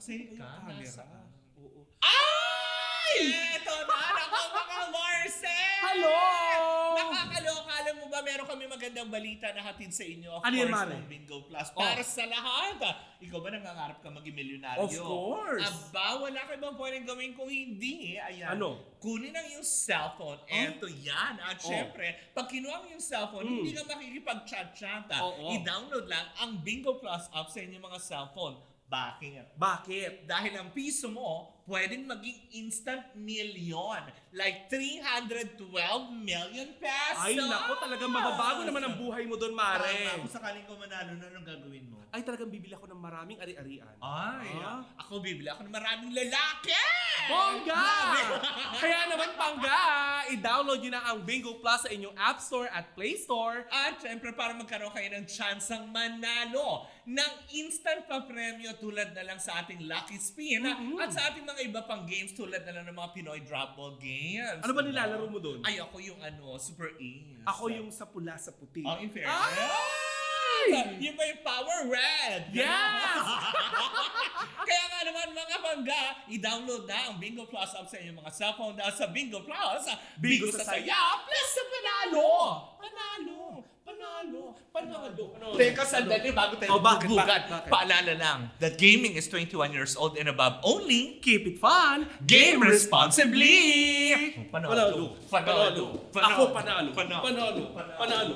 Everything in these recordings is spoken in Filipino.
Safe ka? Camera. Nasaan? Oo. Ay! Eto na! Naku, mga Marcel! Hello! Nakakaloka. Alam mo ba, meron kami magandang balita na hatid sa inyo. Of Ano yan, course, Mare? ng Bingo Plus. Para sa lahat. Ikaw ba nangangarap ka maging milyonaryo? Of course. Aba, wala ka ibang pwedeng gawin kung hindi. Ayan. Ano? Kunin ang iyong cellphone. Eto yan. At syempre, pag kinuha mo yung cellphone, hindi ka makikipag-chat-chat. Oo. I-download lang ang Bingo Plus app sa inyong mga cellphone. Bakit? Bakit? Dahil ang piso mo, pwedeng maging instant million. Like 312 million pesos. Ay, naku, talagang mababago naman ang buhay mo doon, Mare. Tama. Kung sakaling ko manalo, anong gagawin mo? Ay, talagang bibili ako ng maraming ari-arian. Ay, Ah. ako bibili ako ng maraming lalaki! Bongga! Kaya naman, Pangga, i-download nyo na ang Bingo Plus sa inyong App Store at Play Store. At syempre, para magkaroon kayo ng tsansang manalo ng instant pa-premyo tulad na lang sa ating Lucky Spin at sa ating mga iba pang games tulad na lang ng mga Pinoy Drop Ball games. Ano ba nilalaro mo doon? Ay, ako yung Super Ace. Ako yung sa pula sa puti. Oh, in fairness. Ay! Yung ba yung Power Red? Yes! Kaya nga naman mga pangga, i-download na ang Bingo Plus app sa inyong mga cellphone dahil sa Bingo Plus, Bingo sa saya, plus sa panalo! Panalo! Panalo! Panalo! Teka, sandali bago tayo bakit? magbubugat. Bakit? Paalala lang that gaming is 21 years old and above only. Keep it fun! Game responsibly! Panalo! Panalo! Ako panalo! Panalo! Panalo!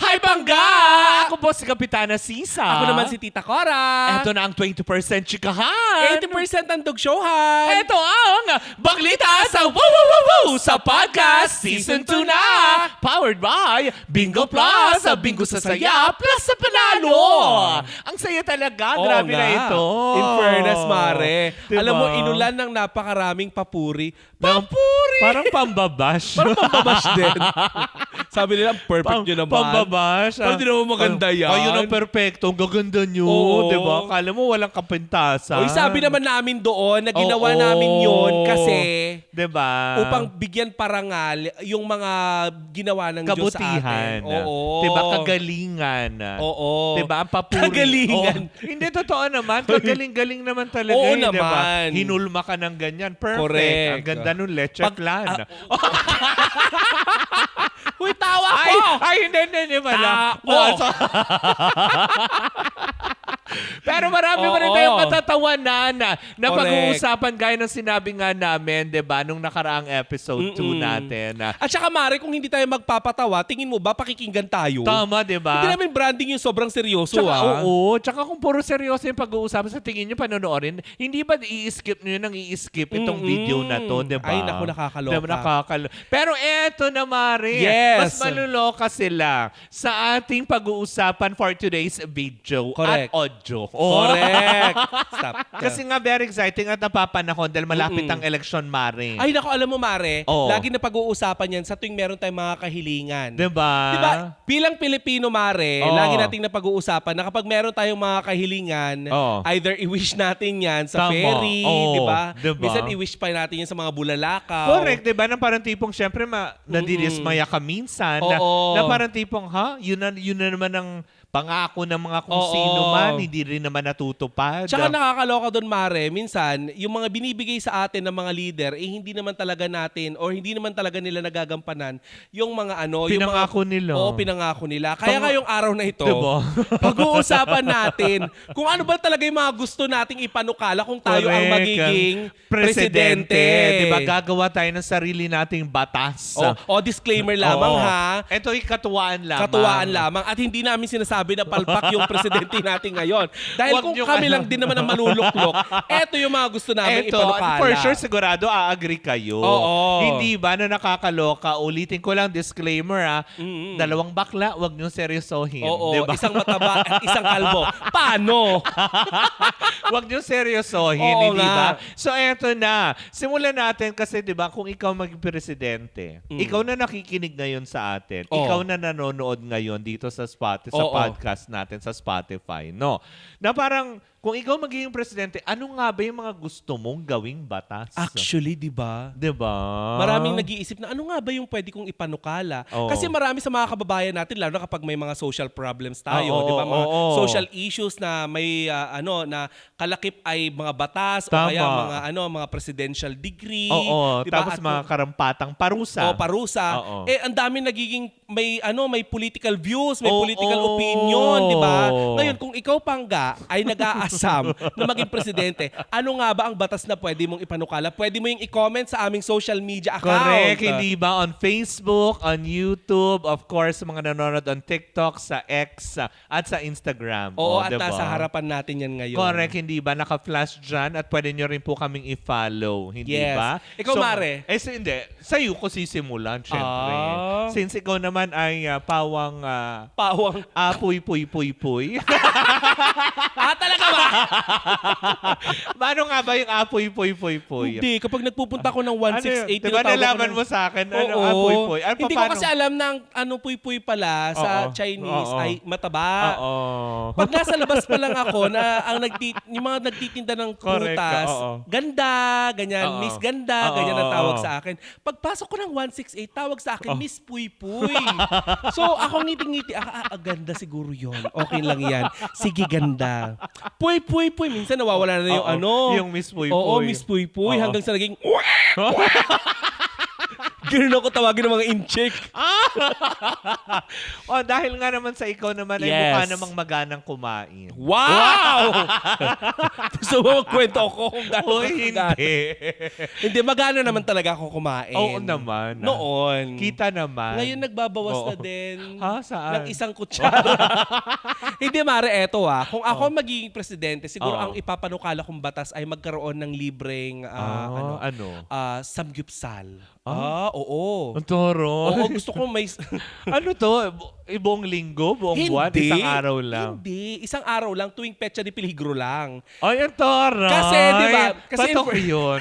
Hi, Bangga! Ako po si Kapitana Sisa. Ako naman si Tita Cora. Ito na ang 20% chikahan. 80% ang dugsyuhan. Ito ang Baglita sa Woo Woo Woo Woo sa podcast Season 2 na. Powered by Bingo Plus, sa Bingo sa Saya, plus sa Panalo. Ang saya talaga. Oo Grabe na nga. ito. In fairness, Mare. Diba? Alam mo, inulan ng napakaraming papuri. Papuri! Parang pambabash. Parang pambabash din. Sabi nila, perfect nyo naman. Pambabash. Parang di naman maganda yan. Ayun ang perfecto. Ang gaganda nyo. Oo. Diba? Kala mo walang kapintasan. Oy, sabi naman namin doon na ginawa Oo. namin yun kasi diba? upang bigyan parangal yung mga ginawa ng Diyos sa kabutihan. atin. Oo. Diba? Kagalingan. Oo. Diba? Ang papuri. Kagalingan. Oh, hindi, totoo naman. Kagaling-galing naman talaga. Oo Diba? naman. Hinulma ka ng ganyan. Perfect. Correct. Ang ganda nung leche plan. Uy, tawa ko! Ay, hindi pala. Tao. Pero marami pa rin Oo. tayong katatawanan na Correct. pag-uusapan gaya ng sinabi nga namin, di ba, nung nakaraang episode 2 natin. At saka, Mare, kung hindi tayo magpapatawa, tingin mo ba pakikinggan tayo? Tama, di ba? Hindi namin branding yung sobrang seryoso, Tsaka, oo. Tsaka kung puro seryoso yung pag-uusapan, sa tingin nyo panonoorin, hindi ba i-skip nyo nang i-skip itong video na to, di ba? Ay, naku, nakakaloka. Diba, pero eto na, Mari. Yes. Mas maluloka sila sa ating pag-uusapan for today's video Correct. at audio. Correct. Stop. Kasi nga very exciting at napapanahon dahil malapit ang eleksyon, Mari. Ay, naku, alam mo, Mare, Oo. lagi na pag-uusapan yan sa tuwing meron tayong mga kahilingan. Diba? Diba? Bilang Pilipino, Mare, Oo. lagi nating napag-uusapan na kapag meron tayong mga kahilingan, Oo. either i-wish natin yan sa Tama. ferry, Oo. diba? Diba? Minsan i-wish pa natin yan sa mga bulalakaw. Correct, diba? Na parang tipong, syempre, nadidismaya ka minsan. Oo. Na parang tipong, yun na naman ang pangako ng mga kung Oo. sino man, hindi rin naman natutupad. Tsaka nakakaloka doon, Mare, minsan, yung mga binibigay sa atin ng mga leader, hindi naman talaga natin or hindi naman talaga nila nagagampanan yung mga Pinangako nila. Oo, pinangako nila. Kaya ngayong araw na ito, Diba? pag-uusapan natin kung ano ba talaga yung mga gusto nating ipanukala kung tayo ang Correct. magiging presidente. Diba? Gagawa tayo ng sarili nating batas. O disclaimer lamang, Oo. ha? Ito ay katuwaan lamang. Katuwaan lamang at hindi namin sinasabi na palpak yung presidente natin ngayon. Dahil Wag kung niyong kami ano. lang din naman ang maluluklok, eto yung mga gusto namin Eto, ipanukala. for sure, sigurado, a-agree kayo. Oo. Hindi ba na nakakaloka? Ulitin ko lang, disclaimer, dalawang bakla, wag niyong seryosohin. Oo, Diba? isang mataba at isang kalbo. Paano? Wag niyong seryosohin, Oo hindi nga. ba? So, eto na. Simulan natin kasi, di ba, kung ikaw maging presidente, ikaw na nakikinig ngayon sa atin, Oo. ikaw na nanonood ngayon dito sa Oo. podcast natin sa Spotify, no? Na parang kung ikaw magiging presidente, ano nga ba yung mga gusto mong gawing batas? Actually, di ba? Diba? Maraming nag-iisip na ano nga ba yung pwede kong ipanukala? Oo. Kasi marami sa mga kababayan natin, lalo na kapag may mga social problems tayo, Oo, di ba? Mga oo. social issues na may na kalakip ay mga batas o Tama. kaya mga presidential degree. Oo, di ba? tapos At mga karampatang parusa. o parusa. Oo. Ang dami nagiging may political views, may Oo. political opinion, di ba? Ngayon, kung ikaw pangga ay nag-aasam na maging presidente, ano nga ba ang batas na pwede mong ipanukala? Pwede mo yung i-comment sa aming social media account. Correct, hindi ba? On Facebook, on YouTube, of course, mga nanonood on TikTok, sa X, at sa Instagram. Oo, at diba? nasa harapan natin yan ngayon. Correct, hindi ba? Naka-flash dyan at pwede nyo rin po kaming i-follow. Hindi Yes. ba? Ikaw, Mare? Hindi. Sa'yo ko sisimulan, syempre. Ah. Since ikaw naman ay pawang Pawang. apoy-puy-puy-puy. Talaga ba? Paano nga ba yung apoy-puy-puy-puy? Hindi, kapag nagpupunta ko ng 168, Diba nalaman mo sa akin? Ano, Oo. apoy-puy? Ano, Hindi ko paano? kasi alam na ang puy-puy pala sa Oo. Chinese Oo. ay mataba. Oo. Pag nasa labas pa lang ako na yung mga nagtitinda ng Correct, prutas, oo. ganda, ganyan, Oo. Miss Ganda, Oo, ganyan ang tawag oo. sa akin. Pagpasok ko ng 168, tawag sa akin, Miss Puy Puy. So ako ngiti-ngiti, ganda siguro yon. Okay lang yan. Sige, ganda. Puy Puy Puy. Minsan nawawala na yung Oo. Yung Miss Puy Oo, Puy. Miss Puy Puy. Oo. Hanggang sa naging... Ganun ako tawagin ng mga incheck. Dahil nga naman sa ikaw naman ay Yes. mukha namang maganang kumain. Wow! Gusto mo magkwento ako kung gano'n Uy, ka hindi. Hindi, magana naman talaga ako kumain. Oo naman. Noon. Kita naman. Ngayon nagbabawas Oo. na din. Ha? Saan? Ng isang kutsara. Hindi, Mare, eto Kung ako magiging presidente, siguro Oo. ang ipapanukala kong batas ay magkaroon ng libreng samgyupsal. Oo. Ang toro. Oo, gusto ko may... Ano to? Buong linggo? Buong buwan? Isang araw lang? Hindi. Isang araw lang tuwing Petsa de Peligro lang. Ay, ang toro. Kasi, di ba? Kasi Patok yun.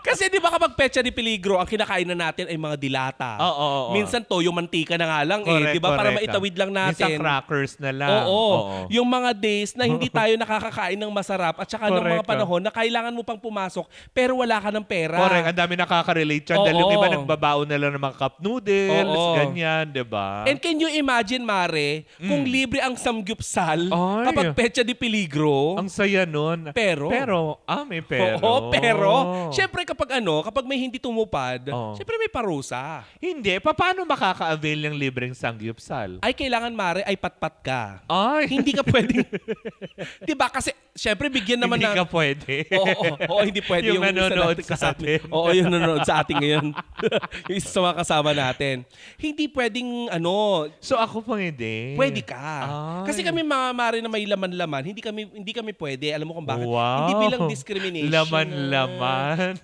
Kasi di ba kapag Petsa de Peligro, ang kinakain na natin ay mga dilata. Oo. Minsan toyo mantika na nga lang Correct, di ba? Para correct. maitawid lang natin. Minsan crackers na lang. Oo. Yung mga days na hindi tayo nakakakain ng masarap at saka ng mga Correct, panahon na kailangan mo pang pumasok pero wala ka ng pera. Correct. Ang dami nakaka-relate dyan. Dahil yung Oo. iba nagbabaon na lang ng mga cup noodles, Oo. ganyan, di ba? And can you imagine, Mare, kung libre ang samgyupsal Ay. kapag Petsa de Peligro? Ang saya nun. Pero? May pero. Oo, pero, syempre kapag may hindi tumupad, Oo. syempre may parusa. Hindi. Paano makaka-avail ng libreng sangyupsal? Ay, kailangan, Mare, ay patpat ka. Ay, Hindi ka pwedeng... Di ba? Kasi, syempre, bigyan naman hindi ng... ka pwede. Oo, hindi pwede Yung yung isa nanonood natin sa kasama. atin. Oo, yung nanonood sa atin ngayon. Yung isa sa mga kasama natin. Hindi pwedeng, So ako pang hindi. pwede ka. Ay. Kasi kami mga Mare na may laman-laman, hindi kami pwede. Alam mo kung bakit? Wow. Hindi bilang discrimination. Laman-laman.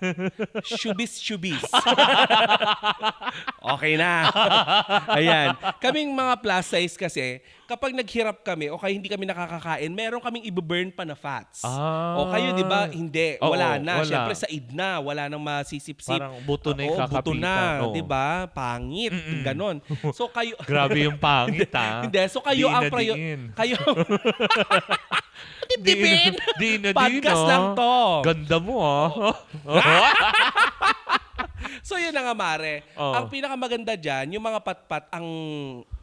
Shubis-shubis. Okay na. Ayan. Kaming mga plus size kasi, kapag naghirap kami o kaya hindi kami nakakakain, meron kaming i-burn pa na fats. O kayo, di ba? Hindi. Oo, Wala na. wala. Siyempre, sa id na. Wala nang masisip-sip. Parang buto na yung Oo, buto kakapitan. na. Oo. Di ba? Pangit. Ganon. So, kayo... Grabe yung pangit, ha? Hindi. So, kayo ang Diin. Kayo... Dibdibin! Di na, Podcast lang to. Ganda mo, ha? So yun na nga, Mare. Oo. Ang pinakamaganda dyan, yung mga patpat ang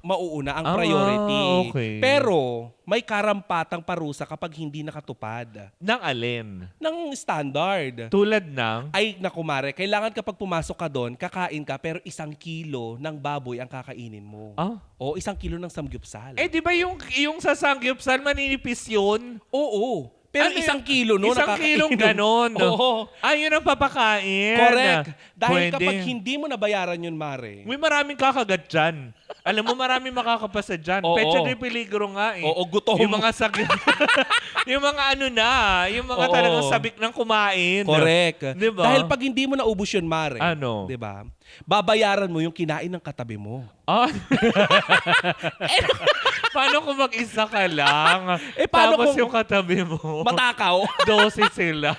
mauuna, ang Ah, priority. okay. Pero may karampatang parusa kapag hindi nakatupad Nang alin? ng standard. Tulad ng... Ay, naku, Mare, kailangan kapag pumasok ka doon, kakain ka, pero 1 kilo ng baboy ang kakainin mo. O 1 kilo ng samgyupsal. di ba yung sa sangyupsal, maninipis yun? Oo. Pero Ano 1 kilo, no? 1 kilong ganon. Oo. Yun ang papakain. Correct. Dahil Pwede. kapag hindi mo nabayaran yun, Mare. May maraming kakagat dyan. Alam mo, maraming makakapasa dyan. Oo. Petsa de peligro nga eh. Oo, gutom. Yung mga yung mga yung mga Oo. talagang sabik ng kumain. Correct. Diba? Dahil pag hindi mo naubos yun, Mare. Ano? Diba? Babayaran mo yung kinain ng katabi mo. Ah. Paano kung mag-isa ka lang? Paano Tapos kung yung katabi mo, matakaw? 12 sila.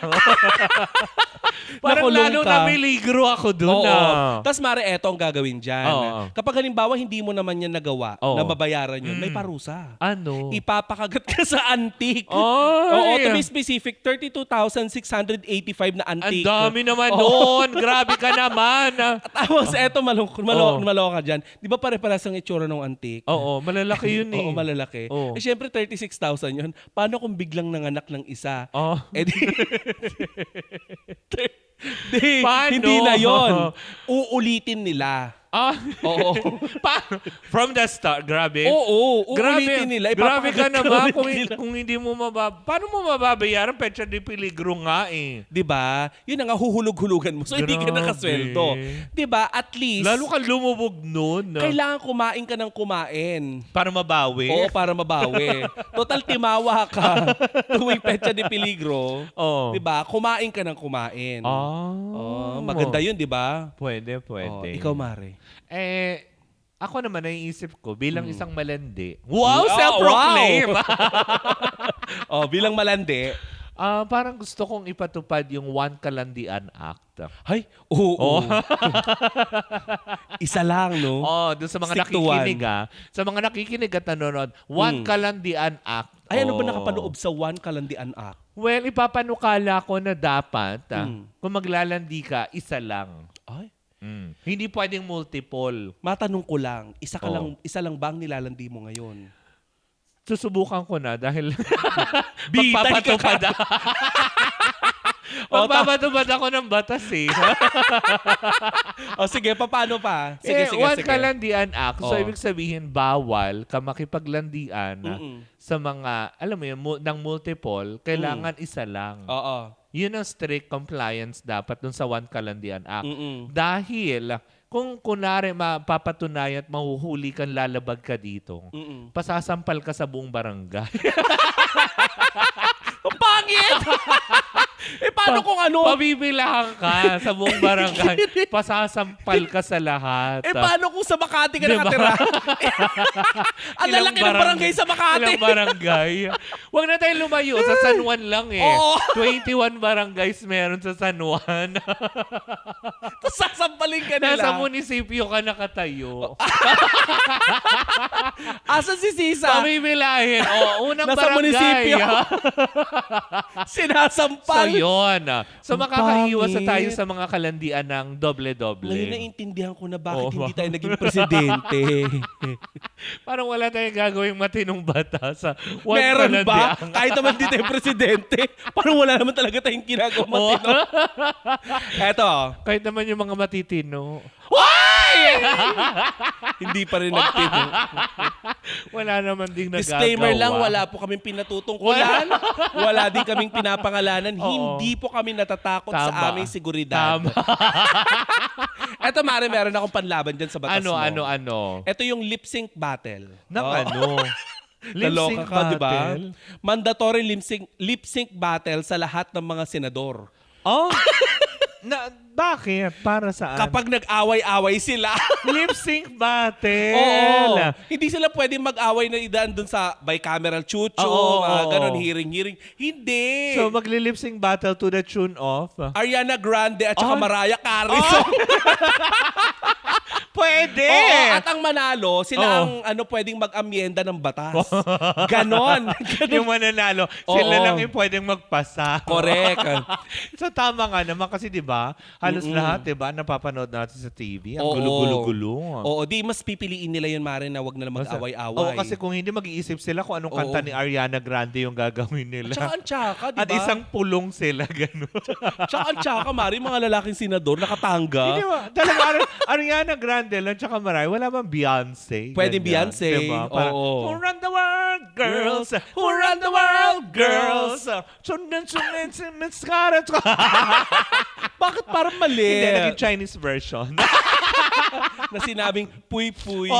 Parang Nakulong lalo ka. na miligro ako dun Oo. na. Tapos Mare, eto ang gagawin dyan. Oo. Kapag halimbawa hindi mo naman yan nagawa, Oo. na babayaran yun, may parusa. Ano? Ipapakagat ka sa antique. Oy! Oo, to be specific, 32,685 na Ang antique. dami naman Oo. noon. Grabe ka naman. Tapos eto, Oo. maloka dyan. Di ba pare-paras ang itsura ng antique? Oo, malalaki yun eh. Oo, malalaki. Oo. Eh, syempre, 36,000 yun. Paano kung biglang nanganak ng isa? Oh. Eh, di, Paano? hindi na yon. Uulitin nila. Ah, Oo. from the start, grabe. Oo, Grabe, uulitin nila. grabe ka Ipapakagat naman ulit kung, nila. kung hindi mo paano mo mababayaran? Pecha de peligro nga eh. 'Di ba? Yun ang huhulog-hulugan mo. So hindi ka Grabe. nakasweldo. 'Di ba? At least Lalo ka lumubog noon. kailangan kumain ka ng kumain. Para mabawi. Oo, para mabawi. Total timawa ka tuwing petsa de peligro. Oo. 'Di ba? Kumain ka ng kumain. Oh. Maganda 'yun, 'di ba? Pwede, Oh, pwede. ikaw, Mare. Ako naman naiisip ko bilang isang malandi. Wow, Ah, self-proclaim! Oh, bilang malandi. Parang gusto kong ipatupad yung One Kalandian Act. Ay, oo. Oh. Isa lang, no? Doon sa mga Stick to nakikinig Sa mga nakikinig at nanonood, One Kalandian Act. Ay, ano ba nakapaloob sa One Kalandian Act? Well, ipapanukala ko na dapat, kung maglalandi ka, isa lang. Ay, Hindi pwedeng multiple. matanong ko lang, Oo. isa lang ba ang nilalandi mo ngayon? Susubukan ko na dahil Bitay ka magpapatupad magpapatupad ako ng batas eh. O sige, paano pa? Sige, sige, One sige. Kalandian Act. So, Oo. ibig sabihin, bawal ka makipaglandian sa mga, alam mo yun, ng multiple, kailangan isa lang. Oo. Yun ang strict compliance dapat dun sa One Kalandian Act. Mm-mm. Dahil, kung kunwari mapapatunayan at mahuhuli kang lalabag ka dito, pasasampal ka sa buong barangay. Ang pangit! paano kung ano? Pabibilahan ka sa buong barangay. Pasasampal ka sa lahat. Paano kung sa Makati ka Diba? nakatira? Ang lalaki ng barangay sa Makati. Ilang barangay. Huwag na tayo lumayo. Sa San Juan lang eh. Oo. 21 barangays meron sa San Juan. Tapos sasampalin ka nila. Nasa munisipyo ka nakatayo. Asan si Sisa? Pabibilahin. Unang Nasa barangay. munisipyo. ha? Sinasampal. So, yun. So, Ang makakaiwas na pangit. tayo sa mga kalandian ng doble-doble. Ngayon naiintindihan ko na bakit Oo. hindi tayo naging presidente. Parang wala tayong gagawing matinong bata sa One Meron ba? Kalandian. Kahit naman di tayo presidente, parang wala naman talaga tayong ginagawa matino. Eto, Kahit naman yung mga matitino. hindi pa rin nagtino. Wala naman ding nagagawa. Disclaimer lang, wala po kaming pinatutungkulan. Wala din kaming pinapangalanan. Oo. Hindi po kami natatakot sa Tama. aming seguridad. Tama. Eto, Mare, meron akong panlaban dyan sa batas mo. Ano? Ito yung lip sync battle. Nang Oh. ano? Naloka ka, di ba? battle? Mandatory lip sync battle sa lahat ng mga senador. Oh? Bakit? Para saan? Kapag nag-away-away sila. lip sync battle. Oo. Hindi sila pwedeng mag-away na idaan dun sa bicameral chuchu, Oo, mga oo. ganon, hearing. Hindi. So, magli-lip sync battle to the tune of? Ariana Grande at saka Oh. Mariah Carey. Oh. Pwede! Oo, at ang manalo, sila Oo. ang pwedeng mag-amyenda ng batas. Ganon. Yung mananalo, sila Oo. lang yung pwedeng magpasa. Correct. So tama nga naman kasi 'di ba? Halos lahat 'di ba napapanood natin sa TV. Ang Oo. gulo-gulo-gulo. Oo, di mas pipiliin nila yun, Mare, na wag na lang mag-away-away. Oo, kasi kung hindi mag-iisip sila kung anong kanta Oo. ni Ariana Grande yung gagawin nila. Tsaka ang tsaka, di ba? At isang pulong sila gano'n. Tsaka ang tsaka, Mare, mga lalaking senador, nakatanga. Hindi ba? Talagang Ariana Grande lang tsaka Mariah, wala bang Beyonce? Pwedeng Ganyan, Beyonce. Diba? Parang, Oo. Who run the world, girls? Who run the world, girls? Sundan, Bakit parang mali? Hindi, naging Chinese version. na sinabing puy-puy.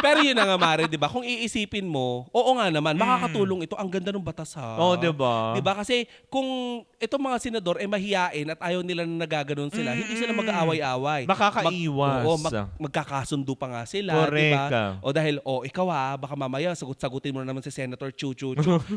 Pero yun na nga, Mare, di ba? Kung iisipin mo, oo nga naman, makakatulong ito. Ang ganda ng batas, ha? Oo, di ba? Di ba? Kasi kung itong mga senador ay mahiyain at ayaw nila na nagaganon sila, hindi sila mag-aaway-away. Makakaiwas. Magkakasundo pa nga sila, Correct. di ba? O dahil, ikaw baka mamaya sagutin mo na naman si Senator Chu,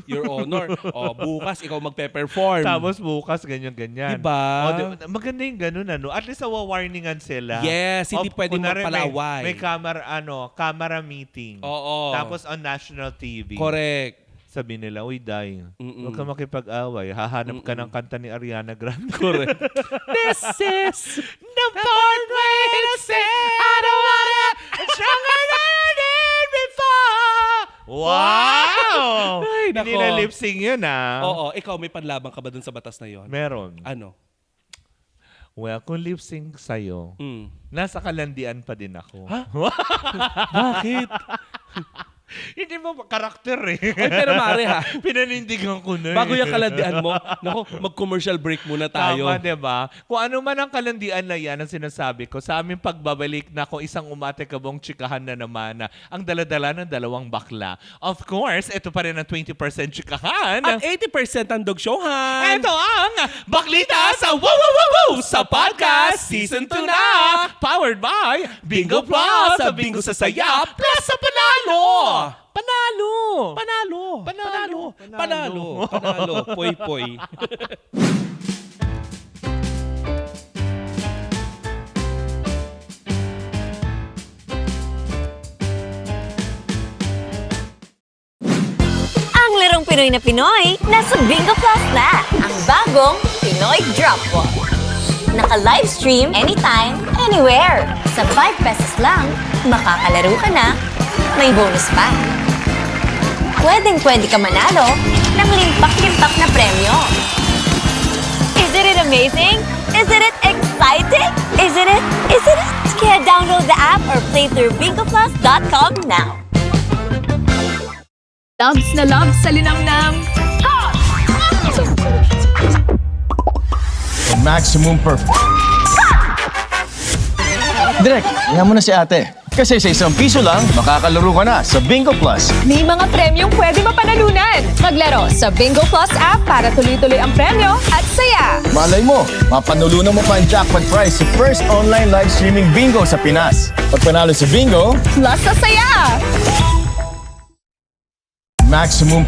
Your Honor. Bukas ikaw magpe-perform. Tapos bukas, ganyan-ganyan. Diba? Maganda yung ganun, ano? At least warningan sila. Yes, hindi pwedeng kunwari, magpalaway. May camera meeting. Oo. Tapos on national TV. Correct. Sabi nila, uy, Day, huwag ka makipag-away. Hahanap ka ng kanta ni Ariana Grande. Correct. This is the part where I say I don't wanna stronger than I did before. Wow! Ay, nako. Hindi na lip-sync yun, Oo, ikaw may panlabang ka ba dun sa batas na yon? Meron. Ano? Well, kung lip-sync sa'yo, nasa kalandian pa din ako. Ha? Bakit? Hindi mo karakter Ay, pero Mare, ha? Pinanindigan ko na. Bago yung kalandian mo, naku, mag-commercial break muna tayo. Tama, diba? Kung ano man ang kalandian na yan ang sinasabi ko, sa aming pagbabalik na kung isang umate-kabong chikahan na naman ang daladala ng dalawang bakla. Of course, ito pa rin ang 20% chikahan. At 80% ang dogshowhan. Ito ang Baklita sa Wow Wow Wow Wow sa podcast Season 2 na! Powered by Bingo Plus! Sa Bingo sa Saya Plus sa Panalo! Panalo! Panalo. Panalo. Panalo. Panalo. Poy-poy. Ang larong Pinoy na Pinoy, nasa Bingo Plus na! Ang bagong Pinoy Drop Ball. Naka-livestream anytime, anywhere. Sa 5 pesos lang, makakalaro ka na, may bonus pa. Pwedeng-pwede ka manalo ng limpak-limpak na premyo. Isn't it amazing? Isn't it exciting? Isn't it? Isn't it? Kaya download the app or play through bingoplus.com now. Loves na loves sa linamnam. Maximum Direk, iyan mo na si ate. Kasi sa ₱1 lang, makakalaro ka na sa Bingo Plus. May mga premyong pwede mapanalunan. Maglaro sa Bingo Plus app para tuloy-tuloy ang premyo at saya. Malay mo, mapanulunan mo pa ang jackpot prize sa first online live streaming bingo sa Pinas. Pag panalo sa bingo, Plus sa saya. maximum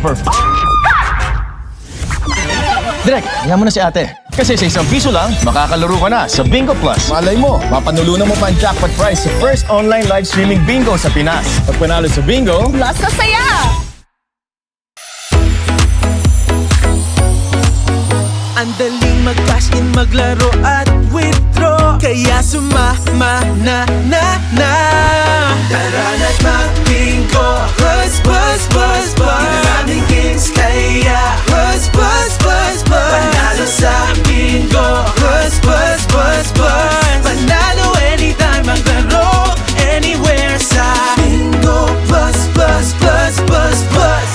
Direk, iyan mo na si ate. Kasi sa ₱1 lang, makakalaro ka na sa Bingo Plus. Malay mo, mapanulunan mo pa ang jackpot prize sa first online live streaming bingo sa Pinas. Pag panalo sa bingo, Plus sa saya. Ang daling mag-cash in, maglaro at withdraw. Kaya sumama na. Tara na't mag-bingo. Buzz, buzz, buzz, buzz. Maraming games kaya buzz, buzz, buzz, buzz. Panalo sa bingo. Buzz, buzz, buzz, buzz. Panalo anytime, maglaro anywhere sa bingo. Buzz, buzz, buzz, buzz, buzz.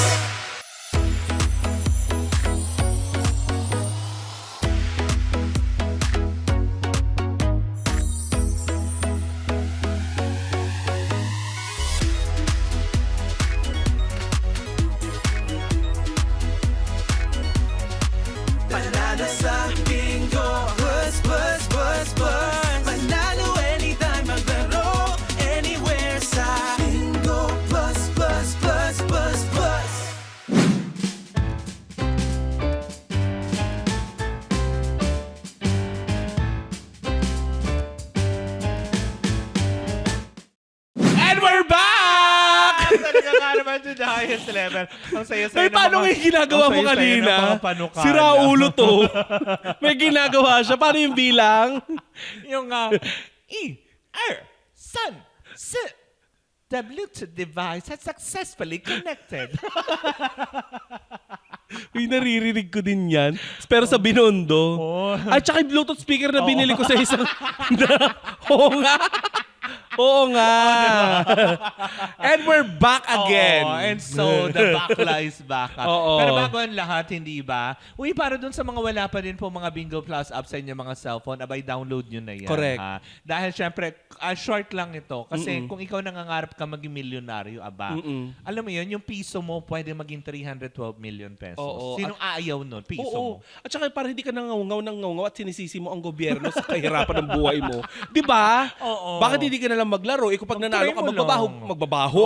Panalo sa bingo. Buzz, buzz, buzz, buzz. Panalo anytime, maglaro anywhere sa bingo. Buzz, buzz, buzz, buzz, buzz. And we're back! Talaga nga naman to the highest level. Ang saya-saya Ay, paano yung ginagawa mo kanina? Si Sira ulo to. May ginagawa siya. Paano yung bilang? Yung E, R, Sun, S, The Bluetooth device has successfully connected. Uy, naririnig ko din yan. Pero sa Binondo. Oh. At saka yung Bluetooth speaker na binili ko sa isang... Oo nga. Oo nga. And we're back again. Oo, and so, the bakla is back. Oo. Pero bago ang lahat, hindi ba? Uy, para dun sa mga wala pa din po mga Bingo Plus app sa inyong mga cellphone, abay, download nyo na yan. Correct. Ha? Dahil syempre, short lang ito. Kasi kung ikaw nangangarap ka maging milyonaryo, alam mo yun, yung piso mo pwede maging 312 million pesos. Oo. Sinong ayaw nun? Piso Oo. mo. At saka para hindi ka nangangaw at sinisisi mo ang gobyerno sa kahirapan ng buhay mo. Di ba? Oo. Bakit hindi ka na lang maglaro? Ikaw pag nanalo Try ka, mo magbabago.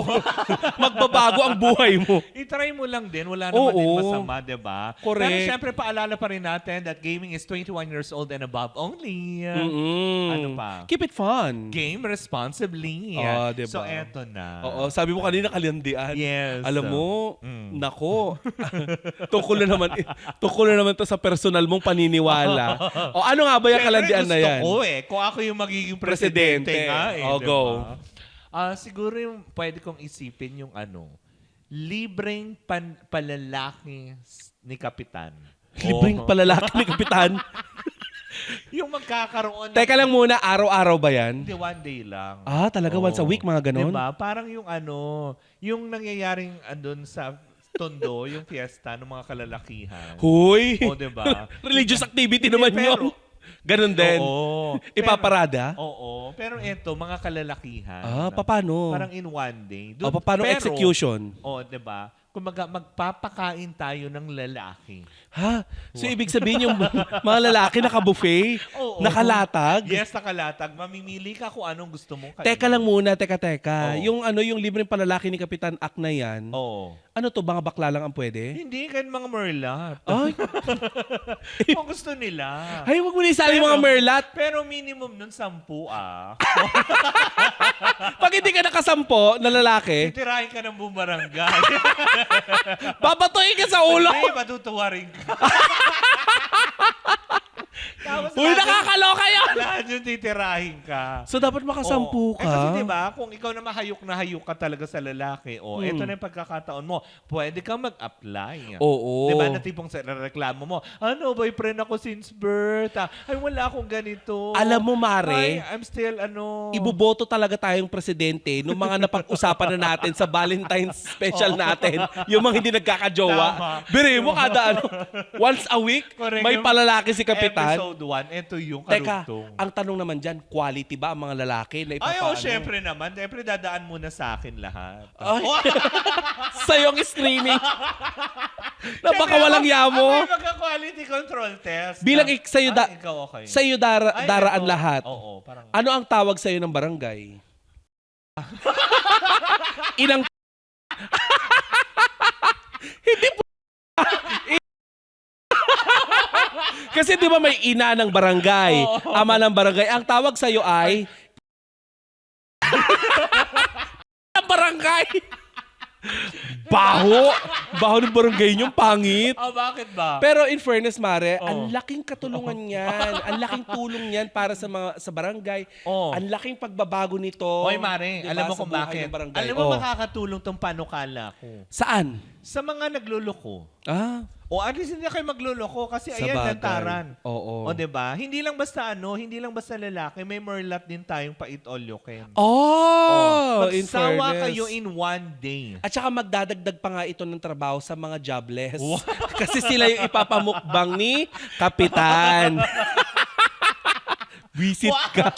Magbabago ang buhay mo. I-try mo lang din. Wala naman din Oo. masama, diba? Correct. Pero syempre, paalala pa rin natin that gaming is 21 years old and above only. Ano pa? Keep it fun. Game responsibly. Diba? So, eto na. Oo, sabi mo kanina kalandian. Yes. Alam mo, nako, tungkol na naman to sa personal mong paniniwala. O ano nga ba yung kalandian na yan? Gusto ko kung ako yung magiging presidente nga Oh, diba? go. Siguro yung pwede kong isipin yung libreng palalaki ni Kapitan. Libreng palalaki ni Kapitan. Yung magkakaroon ng... Teka lang muna, araw-araw ba yan? Hindi, one day lang. Talaga once a week, mga ganon? Diba? Parang yung nangyayaring andun sa Tondo, yung fiesta ng mga kalalakihan. Huy! O, diba? Religious activity Hindi, naman pero- yun. Ganon din. Oo. Ipaparada? Oo. Pero eto, mga kalalakihan. Paano? Parang in one day. Paano execution? Diba? Kung magpapakain tayo ng lalaki. Ha? So, ibig sabihin yung mga lalaki naka-buffet? Oo. Nakalatag? Yes, nakalatag. Mamimili ka kung anong gusto mong kainin. Teka lang muna, teka. Oo. Yung libreng palalaki ni Kapitan Ak na yan, Oo. ano to, mga bakla lang ang pwede? Hindi, kahit mga merlat. Ay, Kung gusto nila. ay wag mo na isali mga merlat. Pero minimum nun 10 Pag hindi ka nakasampo na lalaki, Titirahin ka ng bumarangay. babatuin ka sa ulo. Hindi, matutuwa rin ka. Tapos Uy, nakakaloka yan. lahat yung titirahin ka. So, dapat makasampu ka. Kasi diba, kung ikaw na mahayok ka talaga sa lalaki, ito na yung pagkakataon mo, pwede kang mag-apply. Oo. Diba, na tipong sa reklamo mo, boyfriend ako since birth. Ay, wala akong ganito. Alam mo, Mare, Ay, I'm still, iboboto talaga tayong presidente nung mga napag-usapan na natin sa Valentine's special natin, yung mga hindi nagkakajowa. Tama. Biri mo kada once a week, Correct. may palalaki si Kapitan. Episode 1, ito yung Teka, karugtong. ang tanong naman dyan, quality ba ang mga lalaki na Ay, ipapaano? syempre naman. Syempre, dadaan muna sa akin lahat. Ay, sa'yo ang streaming. Napakawalang yamo. Ako yung magka-quality control test. Bilang sa'yo, ikaw okay. sa'yo Ay, daraan ito. lahat. Oo, parang... Ano ang tawag sa'yo ng barangay? Inang... Hindi po. Kasi di ba may ina ng barangay, ama ng barangay. Ang tawag sa'yo ay... barangay! Baho ng barangay niyong pangit. bakit ba? Pero in fairness, Mare, ang laking katulungan niyan. Ang laking tulong niyan para sa barangay. Ang laking pagbabago nito. Hoy, Mare, diba, alam mo sa kung buhay bakit? ng barangay. Alam mo makakatulong tong panukala ko. Saan? Sa mga nagluloko. O At least hindi kayo magluloko kasi Sa ayan, bagay. lantaran. Oo. O, diba? Hindi lang basta lalaki, may merlat din tayong pa-it-all-you-can. In Magsawa fairness. kayo in one day. At saka magdadagdag pa nga ito ng trabaho sa mga jobless. Kasi sila yung ipapamukbang ni Kapitan. Visit ka.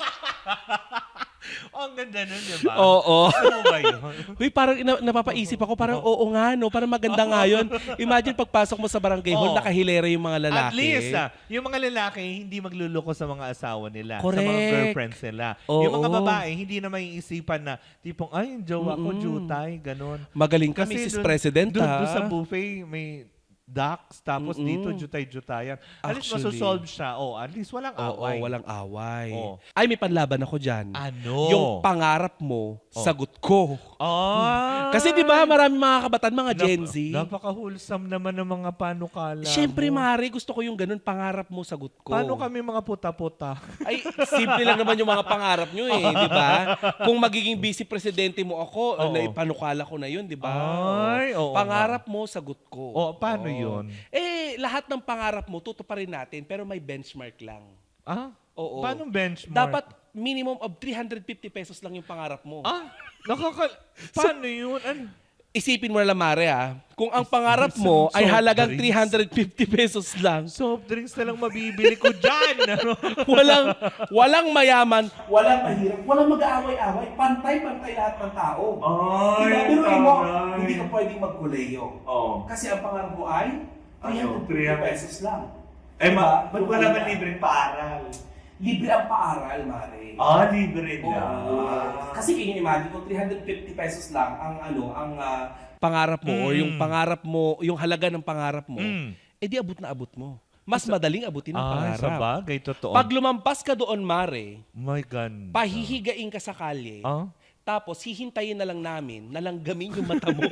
Ang ganda nun, diba? Oo. Ano ba yun? Uy, parang napapaisip ako, parang oo nga, no? Parang maganda nga yun. Imagine pagpasok mo sa barangay hall, nakahilera yung mga lalaki. At least, yung mga lalaki, hindi magluloko sa mga asawa nila. Correct. Sa mga girlfriends nila. Oo. Yung mga babae, hindi na maiisipan na, tipong, ay, yung jowa ko, jutay, ganun. Magaling ka, Mrs. President, Doon ha? sa buffet, may ducks, tapos dito, jutay-jutayan. At least Actually. masosolve siya. At least walang away. Oo, walang away. Oo. Ay, may panlaban ako dyan. Ano? Yung pangarap mo, sagot ko. Ah! Kasi di ba maraming mga kabataan, mga Gen Z? Napaka-wholesome naman ng mga panukala Siyempre, mo. Mari, gusto ko yung ganun, pangarap mo, sagot ko. Paano kami mga puta-puta? Ay, simple lang naman yung mga pangarap nyo eh, di ba? Kung magiging vice presidente mo ako, na ipanukala ko na yun, di ba? Ay, oo Pangarap mo, sagot ko. Paano yun? Lahat ng pangarap mo, tutuparin natin, pero may benchmark lang. Ah? Oo. Paano benchmark? Dapat minimum of 350 pesos lang yung pangarap mo. Paano yun? Ano? Isipin mo na lang, Mare, kung ang pangarap mo ay Soft halagang drinks. 350 pesos lang, Soft drinks na lang mabibili ko dyan. walang mayaman, walang mahirap, walang mag-aaway-away, pantay-pantay lahat ng tao. Ay, Diba? Pero mo, taray. hindi ka pwedeng magkuleyo. Oo. Kasi ang pangarap mo ay 350 300 pesos lang. Eh, Diba? ba't wala naman libreng paaral? Libre ang paaral, Mare. Libre na. Kasi imagine kung 350 pesos lang ang pangarap mo or yung pangarap mo, yung halaga ng pangarap mo, di abot na abot mo. Mas madaling abutin ang Sa pangarap. bagay, totoo. Pag lumampas ka doon, Mare, My God. pahihigain ka sa kalye, tapos hihintayin na lang namin na langgamin yung mata mo.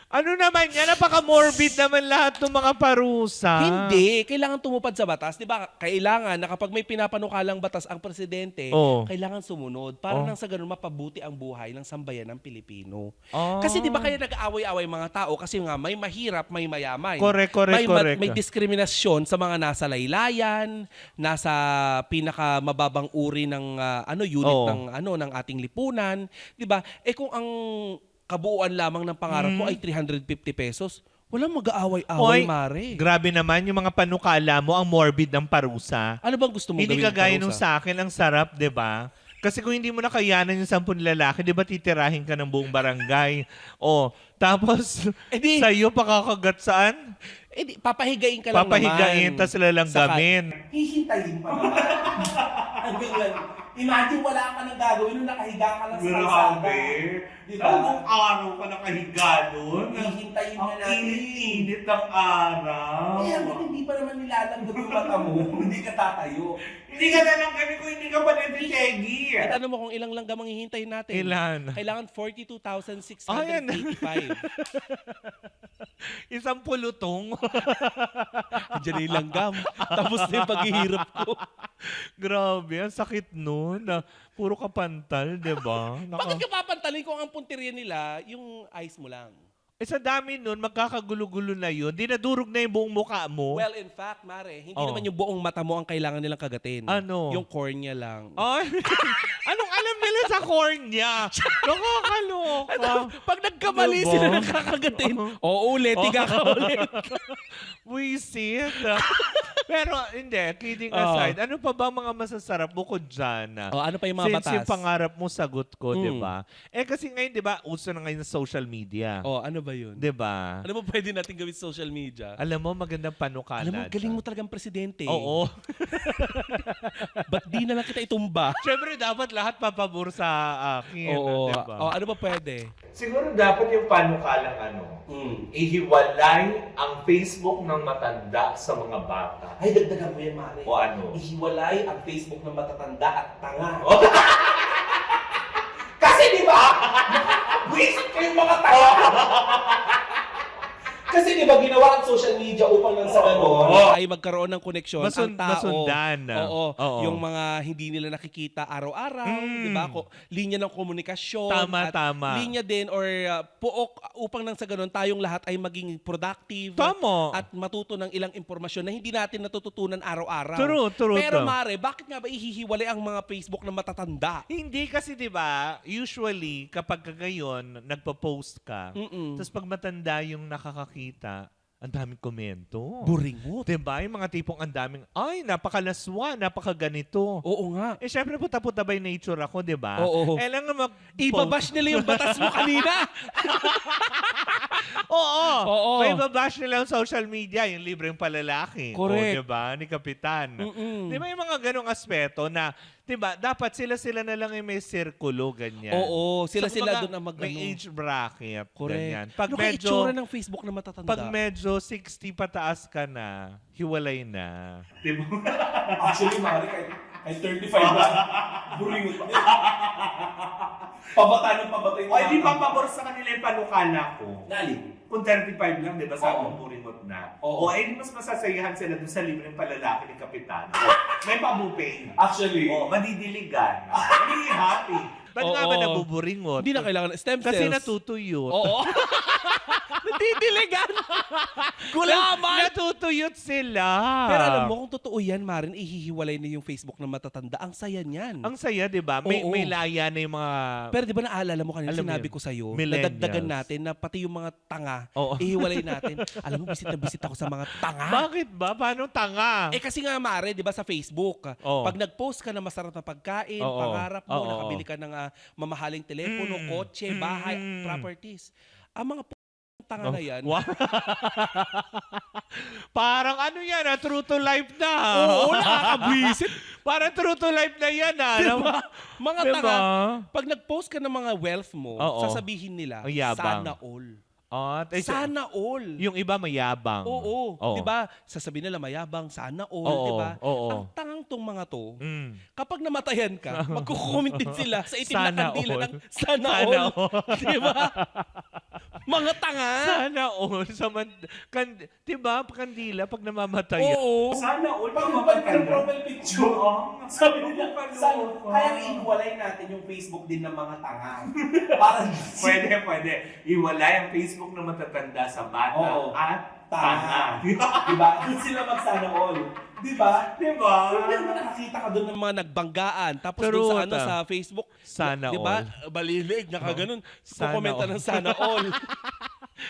Ano naman yan? Napaka-morbid naman lahat ng mga parusa. Hindi. Kailangan tumupad sa batas. Di ba? Kailangan na kapag may pinapanukalang batas ang presidente, kailangan sumunod para nang sa ganun mapabuti ang buhay ng sambayan ng Pilipino. Kasi di ba kaya nag-aaway-away mga tao kasi nga may mahirap, may mayaman. Correct. May diskriminasyon sa mga nasa laylayan, nasa pinakamababang uri ng unit ng ating lipunan. Di ba? Kung ang kabuuan lamang ng pangarap mo ay 350 pesos, walang mag-aaway-away, Mare. Grabe naman yung mga panukala mo, ang morbid ng parusa. Ano bang gusto mo Hindi gawin? kagaya parusa? nung sa akin, ang sarap, di ba? Kasi kung hindi mo nakayanan yung 10 lalaki, di ba titirahin ka ng buong barangay? Tapos sa'yo pakakagat saan? Papahigain ka lang Papahigain, naman. tas lalanggamin. Hihintayin pa naman. Hanggang yan. Imagine wala ka nang gagawin nung nakahiga ka lang sa kalsada. Di ba? Kung araw ka nakahiga doon, Hihintayin na ang natin. init-init ng araw. Hanggang hindi pa naman nilalanggap yung mata mo, hindi ka tatayo. Hindi ka na lang kami kung hindi ka pa nagtitegi. At ano mo kung ilang langgam ang hihintayin natin? Ilan? Kailangan 42,685. Isang pulutong. Diyan na yung langgam. Tapos na yung paghihirap ko. Grabe, ang sakit nun. Puro kapantal, di ba? Bakit ka papantalin kung ang punteriya nila, yung eyes mo lang? Sa dami nun, magkakagulo-gulo na yun. Dinadurog na yung buong mukha mo. Well, in fact, Mare, hindi naman yung buong mata mo ang kailangan nilang kagatin. Ano? Yung cornea lang. Ay, anong alam nila sa cornea? Nakakaloka. Pag nagkamali Diba? sila nakakagatin, ulit, tiga ka ulit. Wisit. Pero hindi, kidding aside, ano pa ba mga masasarap bukod dyan? Ano pa yung mga batas? Since yung pangarap mo, sagot ko, di ba? Kasi ngayon, di ba, uso na ngayon sa social media. Ano ba yun? Di ba? Ano mo pwede natin gawin sa social media? Alam mo, magandang panukala. Alam mo, galing mo talagang presidente. Oo. Ba't di na lang kita itumba? Siyempre, dapat lahat papabor sa akin. Oo. Di ba? Ano ba pwede? Siguro dapat yung panukalang ihiwalay ang Facebook ng matanda sa mga bata. Ay, dagdagan mo yan, Mare. O ano? Ihiwalay ang Facebook ng matatanda at tanga. Kasi di ba, nakakabwisit kayong mga tanga. Kasi di ba ginawa ang social media upang nang sa gano'n ay magkaroon ng koneksyon ang tao. Masundan. Oo. Oo. Yung mga hindi nila nakikita araw-araw, di ba? Linya ng komunikasyon. Tama, at tama. Linya din or puok upang nang sa gano'n tayong lahat ay maging productive. Tama. At matuto ng ilang impormasyon na hindi natin natututunan araw-araw. True. Pero Mare, bakit nga ba ihihiwalay ang mga Facebook na matatanda? Hindi kasi 'di ba, usually kapag ngayon nagpo-post ka, tapos pag matanda yung nakakakita, ang daming komento. Buringot. 'Di ba? Yung mga tipong ang daming, ay, napakalaswa, napakaganito. Oo nga. Syempre puta-puta by nature ako, 'di ba? Oo. Lang Ibabash nila yung batas mo kanina. Oo. May babash nila yung social media, yung libreng palalaki. Correct. O, 'di ba? Ni Kapitan. 'Di ba yung mga ganong aspeto na, 'di ba, dapat sila na lang yung may sirkulo, ganyan. Oo, sila Kumbaga, doon ang may age bracket, Correct. ganyan. Pag ano kaya itsura ng Facebook na matatanda? Pag medyo 60 pataas ka na, hiwalay na. Actually, Mari, kahit 35 na, buringot pa. Pabata ng pabata yung O, hindi pa pabor sa kanila yung panukala ko. Nali. Kung 35 lang, di ba, sa Oo. akong buringot na. Oo. Di mas masasayahan sila dun sa libreng palalaki ni Kapitan. May pabupay. Actually, Madidiligan. Hindi happy. Ba't nga ba nabuburingot? Hindi na kailangan ng stem cells. Kasi natutuyot. Oo. Didiligan. Gulaman. Natutuyot sila. Pero alam mo, kung totoo yan, Marin, ihihiwalay na yung Facebook ng matatanda. Ang saya niyan. Ang saya, di ba? May, Oo. may laya na yung mga... Pero di ba naalala mo kanina, Alam mo sinabi yun, ko sa'yo, millennials. nadagdagan natin na pati yung mga tanga, Oo. ihiwalay natin. Alam mo, bisit na bisit ako sa mga tanga. Bakit ba? Paano tanga? Eh kasi nga, Mare, di ba sa Facebook, Oo. pag nag-post ka na masarap na pagkain, Oo. pangarap mo, Oo. nakabili ka ng mamahaling telepono, kotse, bahay, properties. Ang mga tanga na yan, Wow. Parang ano yan, true to life na. oo, nakakabwisit. Parang true to life na yan, Diba? Mga Diba? tanga, pag nag-post ka ng mga wealth mo, Oo. sasabihin nila, Ang yabang. sana all. Sana. Sana all. Yung iba mayabang. Oo. Oo. 'Di ba? Sasabihin nila mayabang, sana all, Oo, 'di ba? oo. Ang tangang tong mga to, Mm. kapag namatayan ka, magko-comment din sila sa itim Sana na kandila all. ng sana Sana all. all. 'Di ba? Mga tanga. Sana all. Diba? Kandila pag namamatay. Oo. Sana all. Pag yung profile picture, sabi nila, kaya iwalay natin yung Facebook din ng mga tanga. Para Pwede. Iwalay ang Facebook na matatanda sa bata Oo. at tanga. tanga. Diba? Doon sila magsana all. Diba? Diba? Hindi naman nakakita ka doon ng mga nagbanggaan. Tapos doon sa Truth, sa Facebook, Sana diba? all. Balilig, nakaganon. Sana Kukomenta all. ng sana all.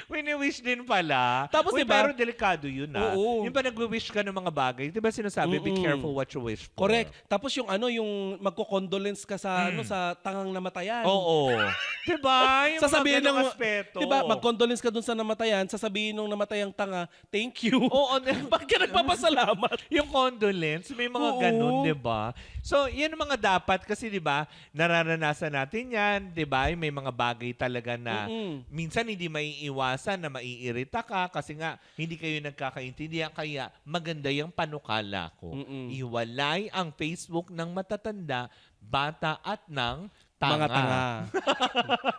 Wini-wish din pala. Tapos Uy, diba- pero delikado yun Oo. Yung pa nag-wish ka ng mga bagay, di ba sinasabi, be careful what you wish for. Correct. Tapos yung yung magko-condolence ka sa sa tangang namatayan. Oo. Diba? Yung Sasabihin mga ganong ng aspeto. Diba, mag-condolence ka dun sa namatayan, sasabihin nung namatayang tanga, thank you. Oo. Bakit ka nagpapasalamat? Yung condolence, may mga Oo. ganun, di ba? So, yan ang mga dapat kasi, di ba, nararanasan natin yan, di ba? May mga bagay talaga na minsan hindi maiiwasan na maiirita ka kasi nga hindi kayo nagkakaintindihan. Kaya maganda yung panukala ko. Iwalay ang Facebook ng matatanda, bata at ng tanga. Mga tanga.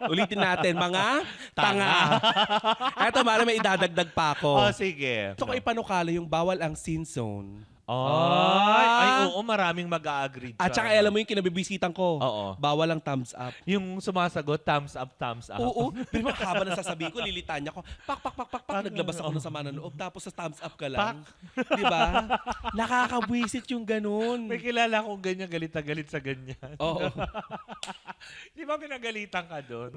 Ulitin natin, mga tanga. Eto, Mara, may idadagdag pa ako. Oh, sige. Gusto ko ipanukala yung bawal ang sin zone. Ay, oo, maraming mag-a-agree dyan. At saka alam mo yung kinabibisitan ko, Oo. bawal ang thumbs up. Yung sumasagot, thumbs up, thumbs up. Oo. Pero haba na sasabihin ko, lilitanya ko, pak, naglabas ako ng sama ng loob, tapos sa thumbs up ka lang. Di ba? Nakakabwisit yung ganun. May kilala kong ganyan, galit na galit sa ganyan. Oo. Di ba pinagalitan ka doon?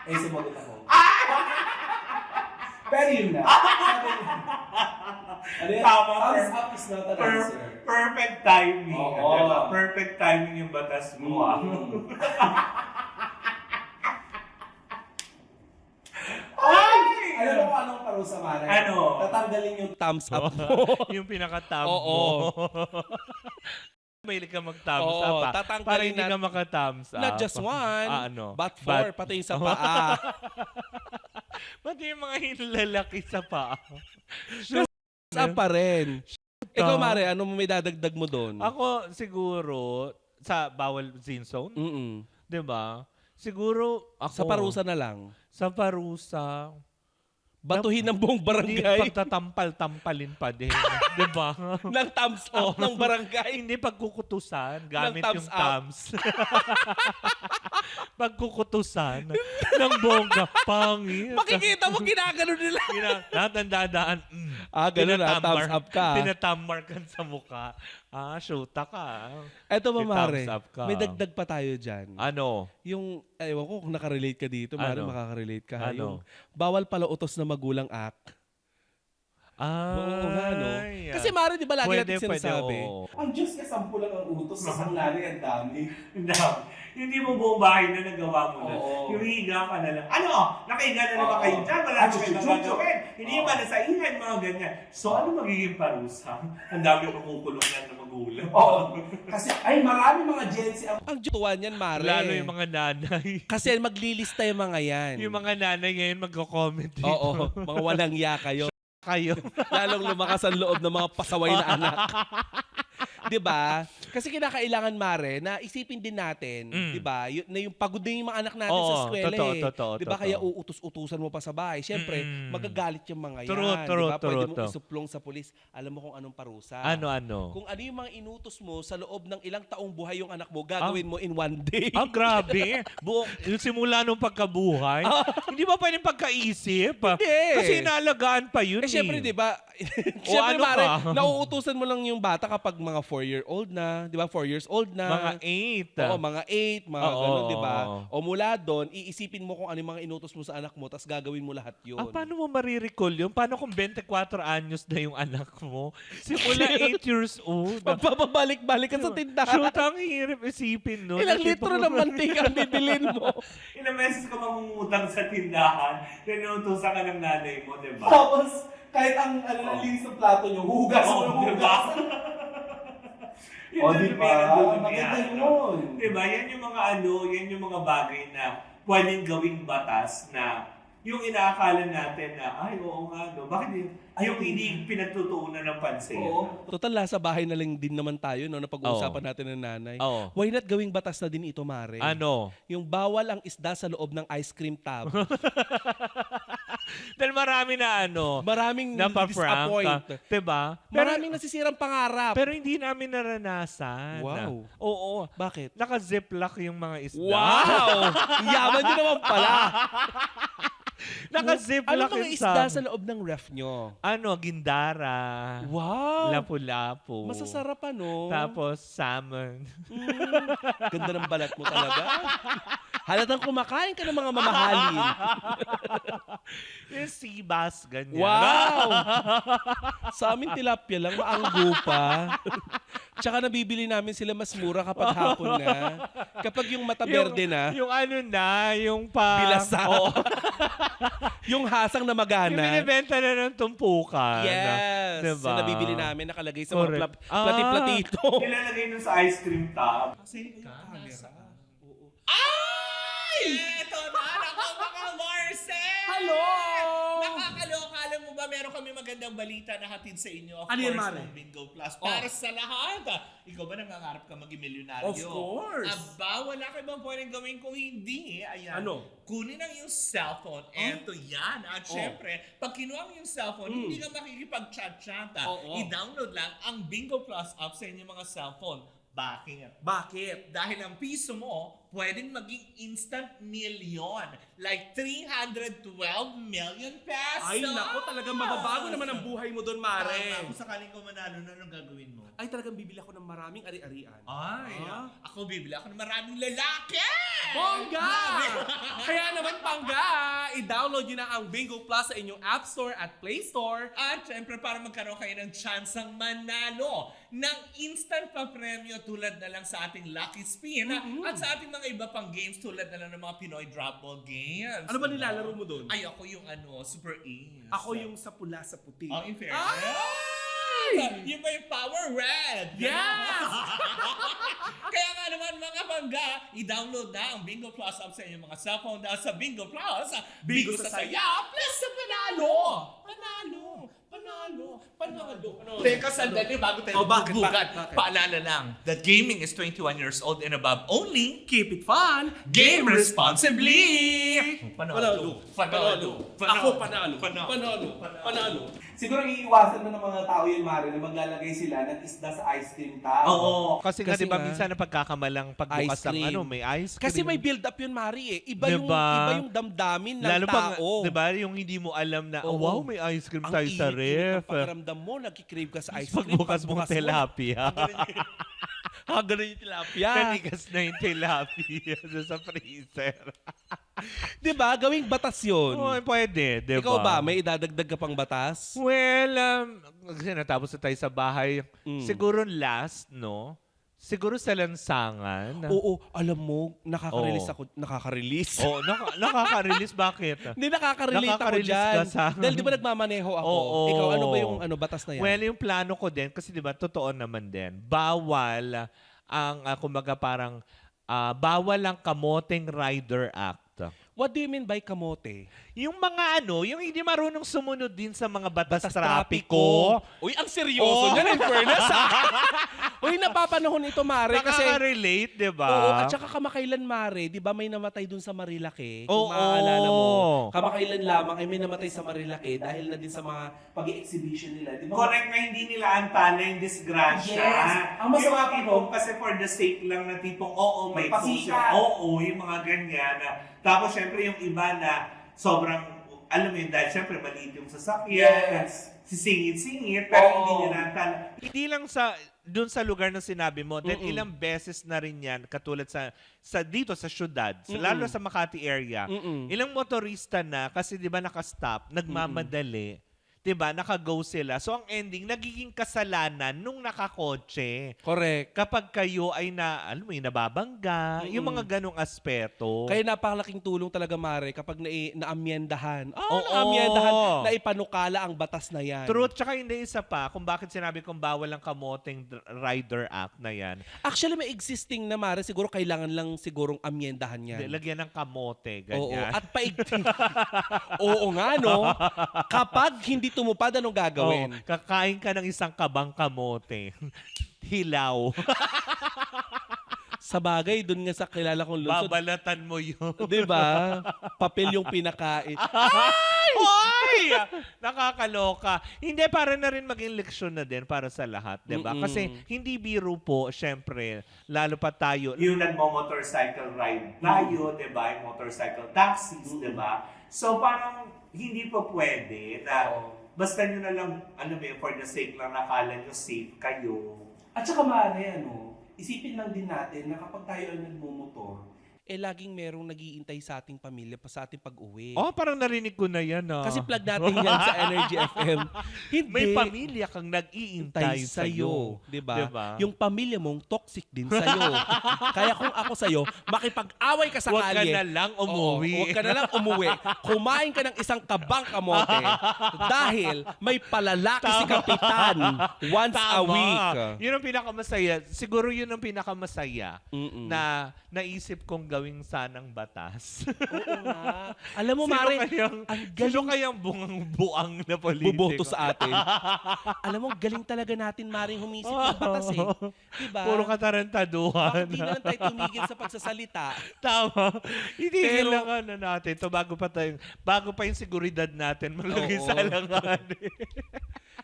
Eh, sumagot ako. Pero yun na. Ano yan? Tama. Thumbs up is not an answer. Perfect timing. Oo. Diba? Perfect timing yung batas mo. Alam mo kung anong parusa, Mara? Ano? Tatanggalin yung thumbs up mo. Yung pinaka-thumb Oo. mo. Mahilig ka mag-thumbs Oo, up tatanggalin para hindi nat- ka maka-thumbs up. Not just one, ano? but four, pati yung sa paa. Pati yung mga hilalaki sa paa. Thumbs up pa rin. Ikaw, Mare, ano mo may dadagdag mo doon? Ako siguro, sa bawal zone zone, Mm-mm. di ba? Siguro ako. Sa parusa na lang. Sa parusa. Batuhin ng buong Hindi, barangay pagtatampal-tampalin pa din. di ba? ng thumbs up ng barangay. Hindi pagkukutusan, gamit thumbs yung up. thumbs. Pagkukutusan ng bongga, pangit. Makikita mo, ginagano nila. Natandaan. Ganun na, thumbs up ka. Tinatammarkan sa mukha. Shoota ka. Eto ba, May Mare? thumbs up ka. May dagdag pa tayo dyan. Ano? Yung, ewan ko kung nakarelate ka dito, Mare, Ano? makaka-relate ka. ha? Ano? Yung bawal pala utos na magulang act. Oo nga, no? Kasi Mare, di ba lagi natin sinasabi? oo. Ang Diyos ka, sampu lang ang utos, sa sanglari ang dami. Hindi mo buong bahay na nagawa mo na. Oo. Yung higa ka na lang. Ano? Nakahiga na naman kayo dyan. Wala na kayo gagawin. Hindi ba na sa ingay, mga ganyan. So, ano magiging parusa? Ang dami makukulong lang na magulang. Oo. Kasi, ay, marami mga Gen Z ang jutuan yan, Mare. Lalo yung mga nanay. Kasi maglilista yung mga yan. Yung mga nanay ngayon magko-comment dito. Oo, mga walang ya kayo. Kayo. Lalong lumakas ang loob ng mga pasaway na anak. 'Di ba? Kasi kinakailangan, Mare, na isipin din natin, di ba, na yung pagod din yung mga anak natin Oo, sa eskwela totoo, Di ba, totoo. kaya uutos-utusan mo pa sa bahay. Siyempre, magagalit yung mga yan. True, di ba? Pwede true. mo isuplong sa pulis. Alam mo kung anong parusa. Ano? Kung ano yung mga inutos mo sa loob ng ilang taong buhay yung anak mo, gagawin mo in one day. Grabe. Yung simula nung pagkabuhay, hindi ba pwedeng pagkaisip? Hindi. Kasi inaalagaan pa yun Siyempre, di ba? Siyempre, ano Mare, ka? nauutusan mo lang yung bata kapag mga 4-year-old na, di ba? 4 years old na. Mga 8. Oo, mga 8, mga Oo. ganun, di ba? O mula doon, iisipin mo kung ano yung mga inutos mo sa anak mo, tapos gagawin mo lahat yun. Paano mo marirecall yun? Paano kung 24 anyos na yung anak mo? Simula 8 years old. Pagpapabalik-balik ka sa tindahan. Shoot, ang hirap isipin, no? Ilang litro ng mantika ang bibilin mo. Ilang beses ka mangungutang sa tindahan, tinutusan ka ng nanay mo, di ba? Tapos, kahit ang linis ng plato nyo, hugas mo ng hugas. Yun, di ba? Maganda yun. Diba? Yan yung mga yan yung mga bagay na pwedeng gawing batas na yung inaakala natin na, ay, oo nga, no? Bakit yung hindi pinagtutuunan ng pansin? Total, nasa bahay na lang din naman tayo, no, na pag-uusapan natin ng nanay. Oo. Why not gawing batas na din ito, Mare? Ano? Yung bawal ang isda sa loob ng ice cream tub. Dahil marami na Maraming napaprank. disappoint. Diba? Maraming nasisirang pangarap. Pero hindi namin naranasan. Wow. Oo. Bakit? Naka-ziplock yung mga isda. Wow! Yaman nyo naman pala. Naka-ziplock Ano mga yung isda sa loob ng ref nyo? Gindara. Wow! Lapu-lapu. Masasarap ano? Tapos salmon. Ganda ng balat mo talaga. Halatang kumakain ka ng mga mamahalin. Yung sea bass, ganyan. Wow! Sa amin tilapia lang, maanggo pa. Tsaka nabibili namin sila mas mura kapag hapon na. Kapag yung mata berde na, Yung yung pa... bilasa. Oo. Yung hasang na Yung magana. binibenta na ng tumpukan. Yes. Diba? So, nabibili namin nakalagay sa Correct. mga plati-platito. Nilalagay nun sa ice cream tub. Kasi Ay! Eto na! Ako mga Marcel! Hello! Nakakaloka. Alam mo ba, meron kami magandang balita na hatid sa inyo. Of Ano yan, course, Mare? ng Bingo Plus. Para sa lahat. Ikaw ba nangangarap ka maging milyonaryo? Of course. Aba, wala ka bang pwedeng gawin kung hindi? Ayan. Ano? Kunin ang iyong cellphone. Eto yan. At syempre, pag kinuha ang iyong cellphone, hindi ka makikipag-chat-chat. I-download lang ang Bingo Plus app sa inyong mga cellphone. Bakit? Bakit? Dahil ang piso mo, pwedeng maging instant million. Like 312 million pesos. Ay, nako, talagang mababago naman ang buhay mo doon, Mare. Kung sakaling ko manalo na, anong gagawin mo? Ay, talagang bibili ako ng maraming ari-arian. Ay, ako bibili ako ng maraming lalaki! Bongga! Kaya naman, Pangga, i-download nyo na ang Bingo Plus sa inyong App Store at Play Store. At syempre, para magkaroon kayo ng tsansang manalo ng instant pa-premyo tulad na lang sa ating Lucky Spin at sa ating mga iba pang games tulad na lang ng mga Pinoy Drop Ball games. Ano ba nilalaro mo doon? Ay, ako yung Super Ace. Ako yung sa pula sa puti. Oh, in fairness. Yung ba yung Power Red? Yes! Kaya nga naman mga Pangga, i-download na ang Bingo Plus app sa inyong mga cellphone dahil sa Bingo Plus, Bingo sa saya, plus sa panalo! Panalo! Panalo! Panalo! Teka, sandali bago tayo bakit? magbubugat. Bakit? Paalala lang that gaming is 21 years old and above only. Keep it fun! Game responsibly! Panalo! Panalo! Ako panalo! Panalo! Panalo! Siguro iiwasan mo ng mga tao yun, Mare, na maglalagay sila ng isda sa ice cream tub. Oo. Kasi nga, Kasi di ba, nga, minsan na pagkakamalang pagbukas ice ng cream. may ice cream. Kasi may build-up yun, Mari, eh. Iba Diba? yung damdamin ng Lalo pag, tao. di ba, yung hindi mo alam na, Oo. wow, may ice cream Ang tayo sa init ref. ng pakiramdam mo, nagkikrave ka sa ice cream. Pagbukas mong tilapia. Ganun yung tilapia. Nanigas na yung tilapia sa freezer. Di ba? Gawing batas yun. Oo, pwede, di ba? Ikaw ba? May idadagdag ka pang batas? Well, kasi natapos na tayo sa bahay. Siguro last, no? Siguro sa lansangan. Oo, alam mo, nakaka-release ako. Nakaka-release? Oo, nakaka-release. Bakit? Hindi, nakaka-relate ako Nakaka-release dyan. ka sa- Dahil di ba nagmamaneho ako? Oo. Ikaw, ano ba yung batas na yan? Well, yung plano ko din, kasi di ba, totoo naman din, bawal ang, kumbaga parang, bawal ang Kamoteng Rider Act. What do you mean by kamote? Yung mga yung hindi marunong sumunod din sa mga batas trapiko. Uy, ang seryoso Oo. niyan, in fairness. Uy, napapanahon ito, Mare, kasi... Nakaka-relate, di ba? Oo, at saka kamakailan, Mare, di ba may namatay dun sa Marilake? Kung Oo. maaalala mo. Kamakailan lamang ay may namatay sa Marilake dahil na din sa mga pag-exhibition nila. Di ba? Correct na hindi nila antala yung disgrasya. Yes. Ang masama yung pa tipong doon- kasi for the sake lang na tipong, oo, may Pasikat. puso. Oo, yung mga ganyan. Tapos syempre yung iba na sobrang, alam mo yun, dahil syempre maliit yung sasakyan. Yes. Sisingit-singit, pero Oo. hindi nila antala. Hindi lang dun sa lugar na sinabi mo, dahil ilang beses na rin yan, katulad sa dito sa syudad, lalo sa Makati area, ilang motorista na, kasi di ba nakastop, nagmamadali, di ba, naka-go sila. So ang ending, nagiging kasalanan nung nakakotse. Correct. Kapag kayo ay alam mo, nababangga, yung mga ganong aspeto. Kaya napakalaking tulong talaga, Mare, kapag naamyendahan. Oo. Naamyendahan, na ipanukala ang batas na yan. Truth, tsaka hindi isa pa, kung bakit sinabi kong bawal ang kamoteng Rider Act na yan. Actually, may existing na, Mare, siguro kailangan lang sigurong amyendahan yan. Lagyan ng kamote, Oo, ganyan. at paigting. Oo nga, no? Kapag hindi tumupad, anong gagawin? Oo, kakain ka ng isang kabang kamote. Hilaw. Sa bagay, dun nga sa kilala kong lungsod. Babalatan mo yun. Di ba? Papel yung pinakain. Hoy! Nakakaloka. Hindi, para na rin maging leksyon na din para sa lahat, di ba? Kasi hindi biro po, syempre, lalo pa tayo. Yung nagmo-motorcycle ride tayo, di ba? Yung motorcycle taxis, di ba? So parang hindi pa pwede na basta nyo na lang, ano ba, for the sake lang nakala nyo safe kayo. At saka, Mare, isipin lang din natin na kapag tayo ay nagmumotor, laging merong nag-iintay sa ating pamilya pa sa ating pag-uwi. Oh, parang narinig ko na yan, Kasi plug natin yan sa Energy FM. Hindi. May pamilya kang nag-iintay sa'yo. Diba? Diba? Yung pamilya mong toxic din sa'yo. Kaya kung ako sa'yo, makipag-away ka sa Huwag ka kalye. na lang umuwi. Oo, huwag ka na lang umuwi. Kumain ka ng isang kabang kamote dahil may palalaki si Kapitan once a week. Yun ang pinakamasaya. Siguro yun ang pinakamasaya na naisip kong gawing sanang batas. Oo nga. Alam mo, Mare, ang Sino galing kayang buang na politiko? buboto sa atin. Alam mo, galing talaga natin, Mare, humisip ng batas eh. Diba? Puro katarantaduhan. Bakit di naman tayo tumigil sa pagsasalita? Tama. Hindi Pero- kailangan na natin. Ito bago pa yung seguridad natin, malagay Oo. sa alanganin.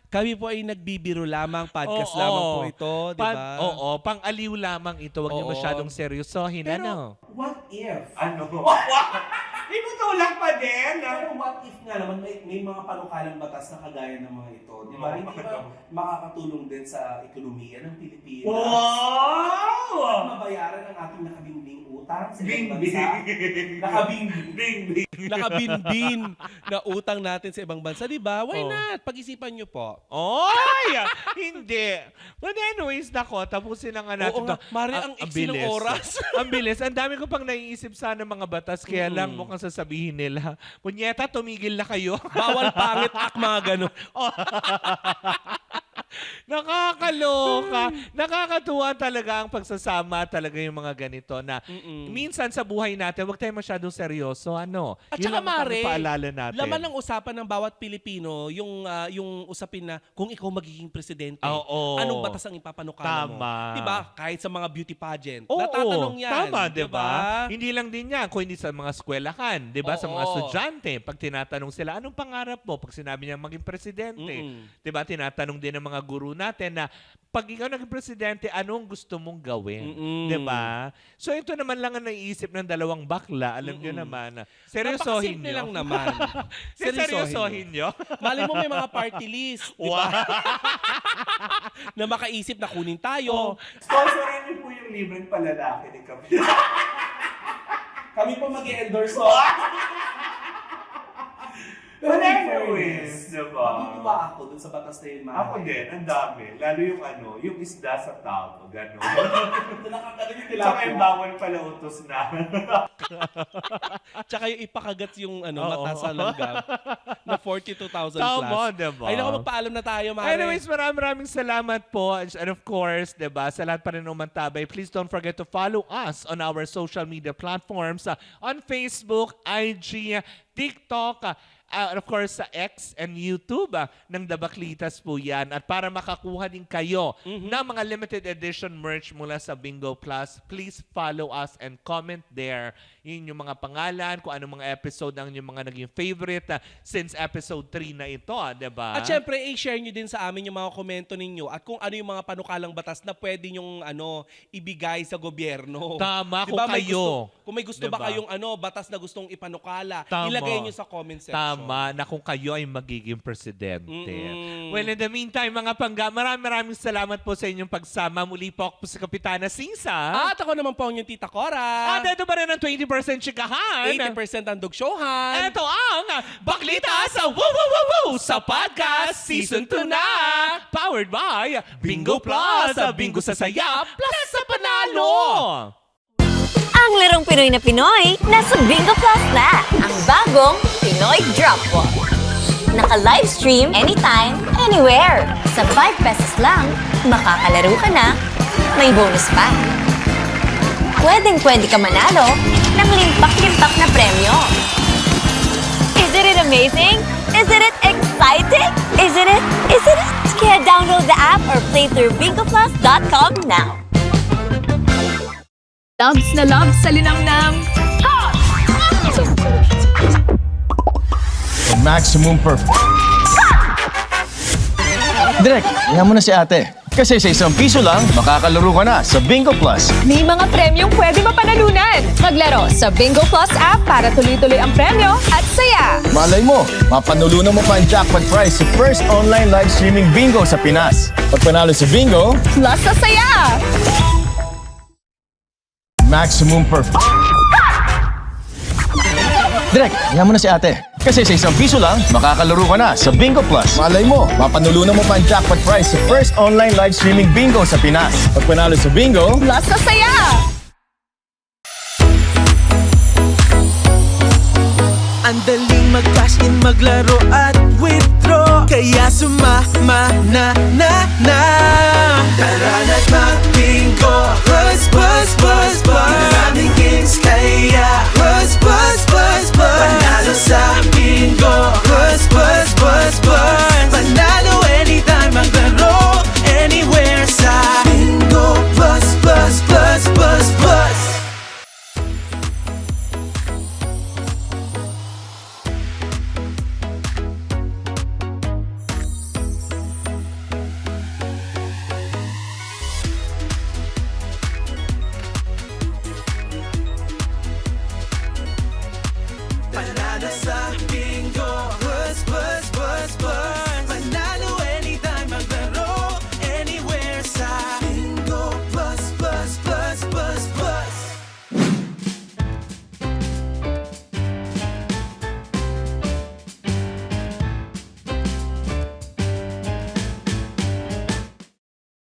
Kami po ay nagbibiro lamang, podcast Oo. lamang po ito, di ba? Oo, pang-aliw lamang ito. Huwag niyo Oo. masyadong seryosohin. Pero, what if? Ano? Ibutulak pa din. Pero what if nga naman may mga panukalang batas na kagaya ng mga ito, di ba? Hindi ba makakatulong din sa ekonomiya ng Pilipinas? Wow! Mabayaran ang ating nakabingbing utang sa ibang Bingbing. bansa. Nakabingbing. Bing-bing. Nakabinbin na utang natin sa ibang bansa, di ba? Why not? Pag-isipan nyo po. Oy! Hindi. But anyways, nako, tapusin na nga natin Oo nga. to. Mari, ang iksi ng bilis. oras. Ang bilis. Ang dami ko pang naiisip sana mga batas, kaya lang mukhang sasabihin nila, punyeta, tumigil na kayo. Bawal pangit ak mga gano'n. Nakakaloka. Nakakatuwa talaga ang pagsasama talaga yung mga ganito na minsan sa buhay natin, huwag tayo masyadong seryoso. Ano? At Yun saka, lang ang Mare, paalala natin. laman ng usapan ng bawat Pilipino, yung usapin na kung ikaw magiging presidente, Oo. anong batas ang ipapanukala mo? Tama. Diba? Kahit sa mga beauty pageant. Oo, Natatanong yan. tama, di diba? ba? Hindi lang din yan, kung hindi sa mga eskwelahan, di ba? Sa mga Oo. estudyante, pag tinatanong sila, anong pangarap mo? Pag sinabi niya maging presidente, di ba? Tinatanong din ng mga guru natin na, pag ikaw naging presidente, anong gusto mong gawin? Di ba? So ito naman lang ang naiisip ng dalawang bakla. Alam niyo naman. Seryosohin Napakasimple niyo. lang naman. Seryosohin niyo. Mali mo may mga party list. Diba? Na makaisip na kunin tayo. Sponsorin niyo po yung libreng palalaki ni Kami. Kami po mag-endorse. But anyways, diba? Matutuwa ako dun sa batas na yun, Mare. Ako din, ang dami. Lalo yung isda sa tao, gano'n. Nakakagaling yung Tsaka yung bawal pala utos na. Tsaka yung ipakagat yung Oo. mata sa langgam na 42,000 plus. Tama, diba? Ay, naku, magpaalam na tayo, Mare. Anyways, maraming salamat po. And of course, diba, sa lahat pa rin ng mantabay, please don't forget to follow us on our social media platforms on Facebook, IG, TikTok, And of course, sa X and YouTube ng Dabaklitas po yan. At para makakuha din kayo ng mga limited edition merch mula sa Bingo Plus, please follow us and comment there. Yun yung mga pangalan, kung anong mga episode ang yung mga naging favorite since episode 3 na ito, diba? At syempre, i-share nyo din sa amin yung mga komento ninyo at kung ano yung mga panukalang batas na pwede nyong ibigay sa gobyerno. Tama, Diba, kung kayo. Kung may gusto ba Diba? kayong batas na gustong ipanukala, Tama. ilagay nyo sa comment section. Tama, na kung kayo ay magiging presidente. Mm-mm. Well, in the meantime, mga pangga, maraming salamat po sa inyong pagsama. Muli po ako po si Kapitana Singsa. At ako naman po ang yung Tita Cora. At ito pa rin ang 20% chikahan. 80% ang dugsyuhan. Ito ang Baklita sa Woo Woo Woo Woo sa podcast Season 2 na. Powered by Bingo Plus. Bingo sa saya, plus sa panalo. Ang larong Pinoy na Pinoy, nasa Bingo Plus na. Ang bagong Pinoy Drop Wall. Naka-livestream anytime, anywhere. Sa 5 pesos lang, makakalaro ka na, may bonus pa. Pwedeng-pwede ka manalo ng limpak-limpak na premyo. Isn't it amazing? Isn't it exciting? Isn't it? Isn't it? Kaya download the app or play through bingoplus.com now. Loves na loves sa linamnam. Maximum Direk, yan mo na si ate. Kasi sa ₱1 lang, makakalaro ka na sa Bingo Plus. May mga premyong pwede mapanalunan. Maglaro sa Bingo Plus app para tuloy-tuloy ang premyo at saya. Malay mo, mapanulunan mo pa ang jackpot prize sa first online live streaming bingo sa Pinas. Pag panalo sa bingo, Plus sa saya. maximum Direk, yan mo na si ate. Kasi sa ₱1 lang, makakalaro ka na sa Bingo Plus. Malay mo, mapanulunan mo pa ang jackpot prize sa first online live streaming bingo sa Pinas. Pag panalo sa bingo, Plus sa saya. Ang daling mag-cash in, maglaro at withdraw. Kaya sumama na. Tara na't mag-bingo. Buzz, buzz, buzz, buzz. Maraming games kaya buzz, buzz, buzz, buzz. Panalo sa bingo. Buzz, buzz, buzz, buzz. Panalo anytime, maglaro anywhere sa bingo. Buzz, buzz, buzz, buzz, buzz. Panalo sa